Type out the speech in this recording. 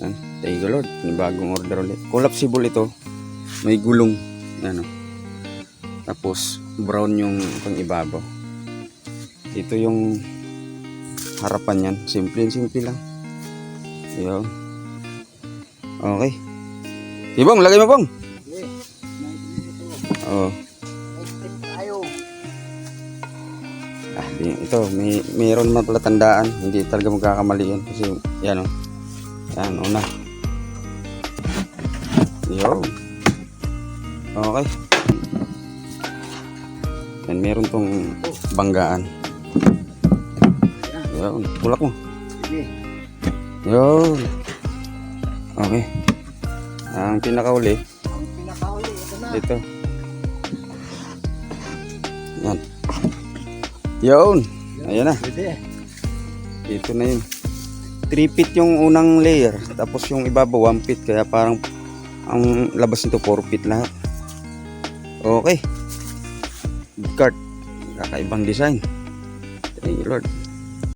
Yan. Thank you Lord. Bagong order ulit. Collapsible ito. May gulong. Yan o. Tapos brown yung pang ibabaw. Ito yung harapan yan. Simple lang. Yan. Okay. Ibong, lagay mo bong. Oh. Ito, mayroon man pala tandaan. Hindi talaga magkakamali yan. Kasi yan o. Yan, una. Yo. Okay. Yan, meron tong banggaan. Yo, tulak mo. Yo. Okay. Ang pinakauli. Ito. Yan. Yun. Ayan na. Ito na yun. 3 feet yung unang layer. Tapos yung ibabaw 1 feet. Kaya parang ang labas nito 4 feet lahat. Okay. Good cart. Kakaibang design. Thank you Lord.